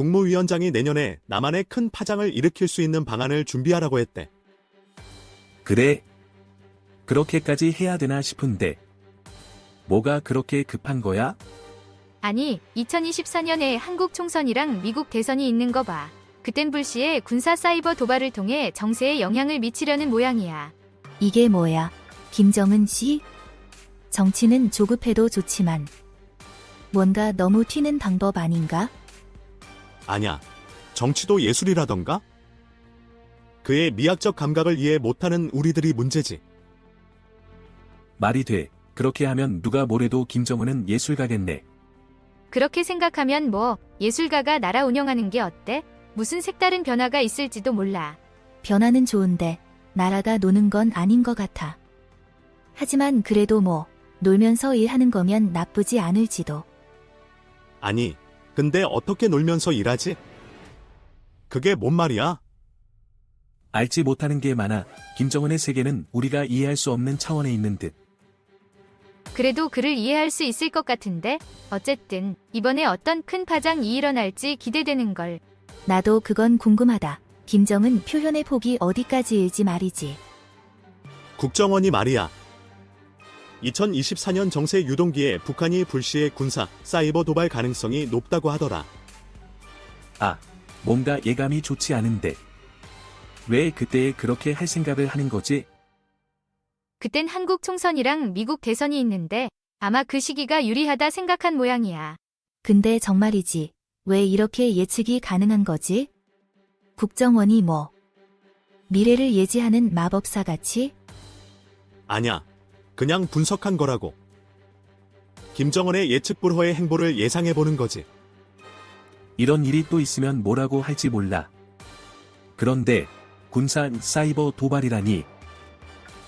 국무위원장이 내년에 남한에 큰 파장을 일으킬 수 있는 방안을 준비하라고 했대. 그래. 그렇게까지 해야 되나 싶은데. 뭐가 그렇게 급한 거야? 아니, 2024년에 한국 총선이랑 미국 대선이 있는 거 봐. 그땐 불시에 군사 사이버 도발을 통해 정세에 영향을 미치려는 모양이야. 이게 뭐야? 김정은 씨? 정치는 조급해도 좋지만 뭔가 너무 튀는 방법 아닌가? 아냐, 정치도 예술이라던가? 그의 미학적 감각을 이해 못하는 우리들이 문제지. 말이 돼. 그렇게 하면 누가 뭐래도 김정은은 예술가겠네. 그렇게 생각하면 뭐 예술가가 나라 운영하는 게 어때? 무슨 색다른 변화가 있을지도 몰라. 변화는 좋은데 나라가 노는 건 아닌 것 같아. 하지만 그래도 뭐 놀면서 일하는 거면 나쁘지 않을지도. 아니, 근데 어떻게 놀면서 일하지? 그게 뭔 말이야? 알지 못하는 게 많아. 김정은의 세계는 우리가 이해할 수 없는 차원에 있는 듯. 그래도 그를 이해할 수 있을 것 같은데? 어쨌든 이번에 어떤 큰 파장이 일어날지 기대되는걸. 나도 그건 궁금하다. 김정은 표현의 폭이 어디까지일지 말이지. 국정원이 말이야. 2024년 정세 유동기에 북한이 불시에 군사, 사이버 도발 가능성이 높다고 하더라. 아, 뭔가 예감이 좋지 않은데. 왜 그때에 그렇게 할 생각을 하는 거지? 그땐 한국 총선이랑 미국 대선이 있는데 아마 그 시기가 유리하다 생각한 모양이야. 근데 정말이지. 왜 이렇게 예측이 가능한 거지? 국정원이 뭐 미래를 예지하는 마법사 같이? 아냐, 그냥 분석한 거라고. 김정은의 예측 불허의 행보를 예상해보는 거지. 이런 일이 또 있으면 뭐라고 할지 몰라. 그런데 군사 사이버 도발이라니.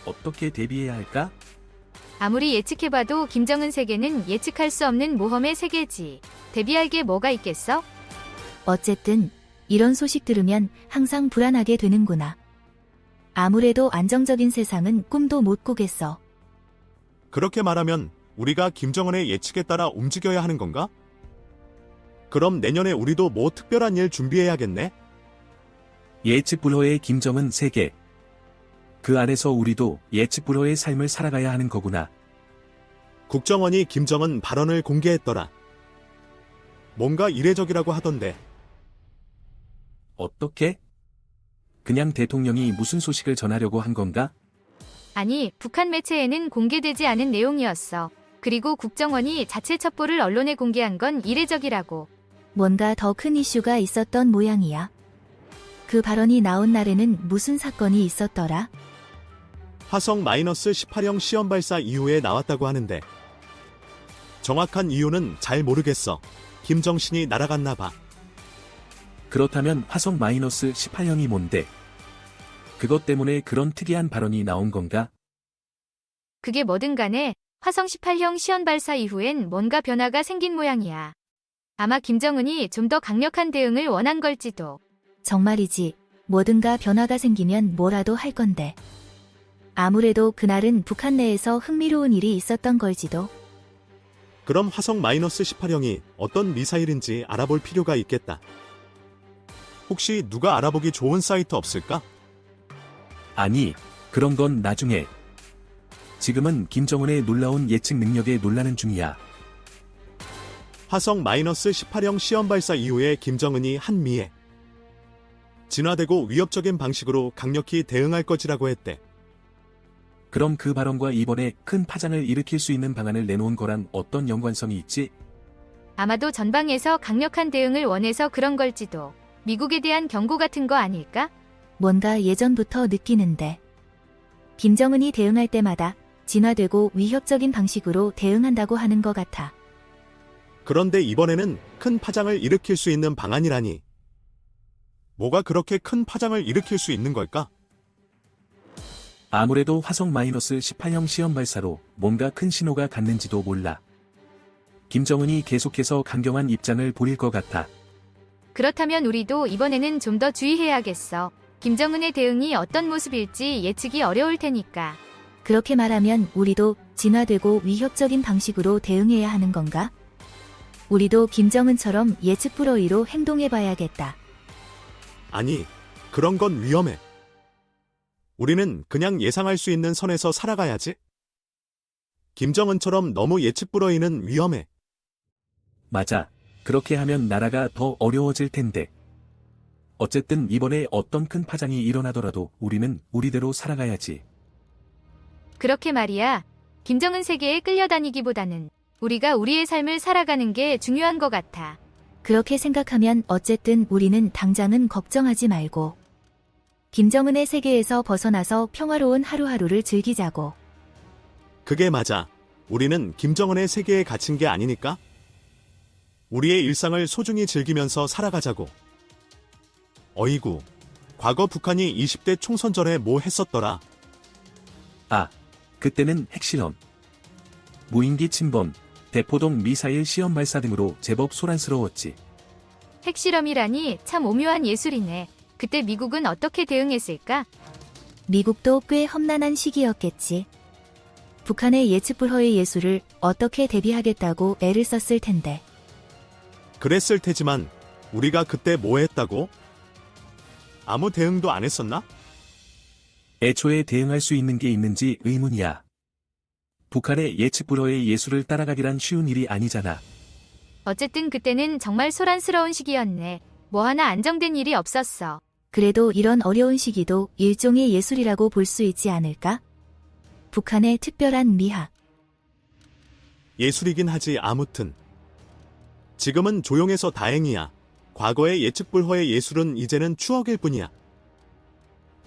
어떻게 대비해야 할까? 아무리 예측해봐도 김정은 세계는 예측할 수 없는 모험의 세계지. 대비할 게 뭐가 있겠어? 어쨌든 이런 소식 들으면 항상 불안하게 되는구나. 아무래도 안정적인 세상은 꿈도 못 꾸겠어. 그렇게 말하면 우리가 김정은의 예측에 따라 움직여야 하는 건가? 그럼 내년에 우리도 뭐 특별한 일 준비해야겠네? 예측 불허의 김정은 세계. 그 안에서 우리도 예측 불허의 삶을 살아가야 하는 거구나. 국정원이 김정은 발언을 공개했더라. 뭔가 이례적이라고 하던데. 어떻게? 그냥 대통령이 무슨 소식을 전하려고 한 건가? 아니, 북한 매체에는 공개되지 않은 내용이었어. 그리고 국정원이 자체 첩보를 언론에 공개한 건 이례적이라고. 뭔가 더 큰 이슈가 있었던 모양이야. 그 발언이 나온 날에는 무슨 사건이 있었더라? 화성 -18형 시험 발사 이후에 나왔다고 하는데. 정확한 이유는 잘 모르겠어. 김정신이 날아갔나 봐. 그렇다면 화성 -18형이 뭔데? 그것 때문에 그런 특이한 발언이 나온 건가? 그게 뭐든 간에 화성 18형 시험 발사 이후엔 뭔가 변화가 생긴 모양이야. 아마 김정은이 좀 더 강력한 대응을 원한 걸지도. 정말이지. 뭐든가 변화가 생기면 뭐라도 할 건데. 아무래도 그날은 북한 내에서 흥미로운 일이 있었던 걸지도. 그럼 화성 -18형이 어떤 미사일인지 알아볼 필요가 있겠다. 혹시 누가 알아보기 좋은 사이트 없을까? 아니, 그런 건 나중에. 지금은 김정은의 놀라운 예측 능력에 놀라는 중이야. 화성 -18형 시험 발사 이후에 김정은이 한미에 진화되고 위협적인 방식으로 강력히 대응할 것이라고 했대. 그럼 그 발언과 이번에 큰 파장을 일으킬 수 있는 방안을 내놓은 거랑 어떤 연관성이 있지? 아마도 전방에서 강력한 대응을 원해서 그런 걸지도. 미국에 대한 경고 같은 거 아닐까? 뭔가 예전부터 느끼는데. 김정은이 대응할 때마다 진화되고 위협적인 방식으로 대응한다고 하는 것 같아. 그런데 이번에는 큰 파장을 일으킬 수 있는 방안이라니. 뭐가 그렇게 큰 파장을 일으킬 수 있는 걸까? 아무래도 화성 -18형 시험 발사로 뭔가 큰 신호가 갔는지도 몰라. 김정은이 계속해서 강경한 입장을 보일 것 같아. 그렇다면 우리도 이번에는 좀 더 주의해야겠어. 김정은의 대응이 어떤 모습일지 예측이 어려울 테니까. 그렇게 말하면 우리도 진화되고 위협적인 방식으로 대응해야 하는 건가? 우리도 김정은처럼 예측 불허이로 행동해봐야겠다. 아니, 그런 건 위험해. 우리는 그냥 예상할 수 있는 선에서 살아가야지. 김정은처럼 너무 예측 불허이는 위험해. 맞아. 그렇게 하면 나라가 더 어려워질 텐데. 어쨌든 이번에 어떤 큰 파장이 일어나더라도 우리는 우리대로 살아가야지. 그렇게 말이야. 김정은 세계에 끌려다니기보다는 우리가 우리의 삶을 살아가는 게 중요한 것 같아. 그렇게 생각하면 어쨌든 우리는 당장은 걱정하지 말고 김정은의 세계에서 벗어나서 평화로운 하루하루를 즐기자고. 그게 맞아. 우리는 김정은의 세계에 갇힌 게 아니니까. 우리의 일상을 소중히 즐기면서 살아가자고. 어이구, 과거 북한이 20대 총선전에 뭐 했었더라. 아, 그때는 핵실험, 무인기 침범, 대포동 미사일 시험 발사 등으로 제법 소란스러웠지. 핵실험이라니 참 오묘한 예술이네. 그때 미국은 어떻게 대응했을까? 미국도 꽤 험난한 시기였겠지. 북한의 예측 불허의 예술을 어떻게 대비하겠다고 애를 썼을 텐데. 그랬을 테지만 우리가 그때 뭐 했다고? 아무 대응도 안 했었나? 애초에 대응할 수 있는 게 있는지 의문이야. 북한의 예측 불허의 예술을 따라가기란 쉬운 일이 아니잖아. 어쨌든 그때는 정말 소란스러운 시기였네. 뭐 하나 안정된 일이 없었어. 그래도 이런 어려운 시기도 일종의 예술이라고 볼 수 있지 않을까? 북한의 특별한 미학. 예술이긴 하지 아무튼. 지금은 조용해서 다행이야. 과거의 예측 불허의 예술은 이제는 추억일 뿐이야.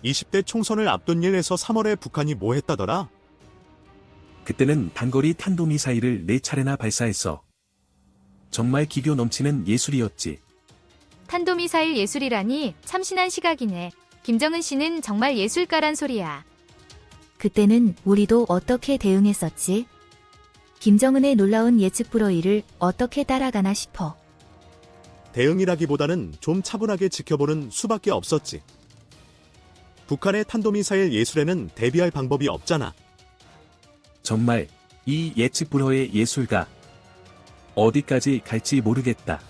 20대 총선을 앞둔 1에서 3월에 북한이 뭐 했다더라? 그때는 단거리 탄도미사일을 4차례나 발사했어. 정말 기교 넘치는 예술이었지. 탄도미사일 예술이라니 참신한 시각이네. 김정은 씨는 정말 예술가란 소리야. 그때는 우리도 어떻게 대응했었지? 김정은의 놀라운 예측 불허이를 어떻게 따라가나 싶어. 대응이라기보다는 좀 차분하게 지켜보는 수밖에 없었지. 북한의 탄도미사일 예술에는 대비할 방법이 없잖아. 정말 이 예측 불허의 예술가 어디까지 갈지 모르겠다.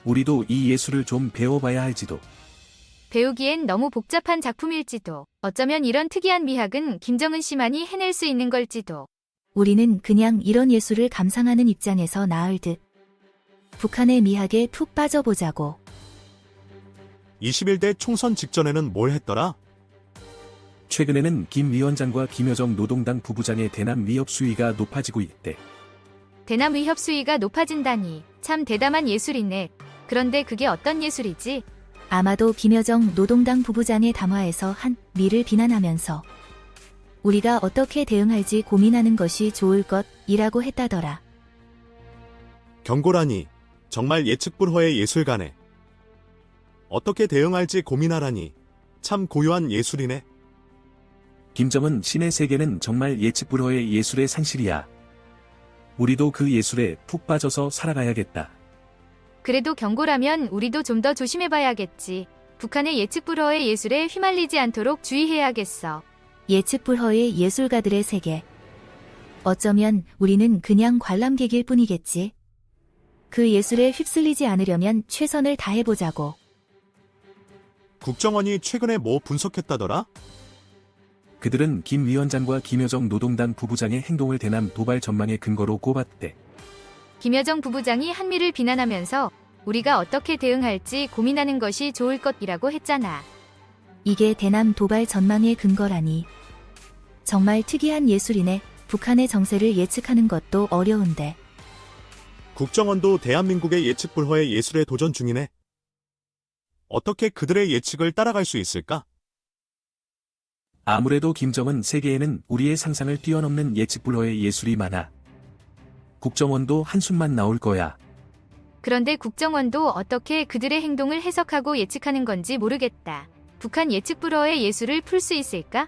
우리도 이 예술을 좀 배워봐야 할지도. 배우기엔 너무 복잡한 작품일지도. 어쩌면 이런 특이한 미학은 김정은 씨만이 해낼 수 있는 걸지도. 우리는 그냥 이런 예술을 감상하는 입장에서 나을 듯. 북한의 미학에 푹 빠져보자고. 21대 총선 직전에는 뭘 했더라? 최근에는 김 위원장과 김여정 노동당 부부장의 대남 위협 수위가 높아지고 있대. 대남 위협 수위가 높아진다니 참 대담한 예술이네. 그런데 그게 어떤 예술이지? 아마도 김여정 노동당 부부장의 담화에서 한 미를 비난하면서 우리가 어떻게 대응할지 고민하는 것이 좋을 것이라고 했다더라. 경고라니. 정말 예측 불허의 예술가네. 어떻게 대응할지 고민하라니. 참 고요한 예술이네. 김정은 신의 세계는 정말 예측 불허의 예술의 상실이야. 우리도 그 예술에 푹 빠져서 살아가야겠다. 그래도 경고라면 우리도 좀 더 조심해봐야겠지. 북한의 예측 불허의 예술에 휘말리지 않도록 주의해야겠어. 예측 불허의 예술가들의 세계. 어쩌면 우리는 그냥 관람객일 뿐이겠지. 그 예술에 휩쓸리지 않으려면 최선을 다해보자고. 국정원이 최근에 뭐 분석했다더라? 그들은 김 위원장과 김여정 노동당 부부장의 행동을 대남 도발 전망의 근거로 꼽았대. 김여정 부부장이 한미를 비난하면서 우리가 어떻게 대응할지 고민하는 것이 좋을 것이라고 했잖아. 이게 대남 도발 전망의 근거라니. 정말 특이한 예술이네. 북한의 정세를 예측하는 것도 어려운데. 국정원도 대한민국의 예측 불허의 예술에 도전 중이네. 어떻게 그들의 예측을 따라갈 수 있을까? 아무래도 김정은 세계에는 우리의 상상을 뛰어넘는 예측 불허의 예술이 많아. 국정원도 한숨만 나올 거야. 그런데 국정원도 어떻게 그들의 행동을 해석하고 예측하는 건지 모르겠다. 북한 예측 불허의 예술을 풀 수 있을까?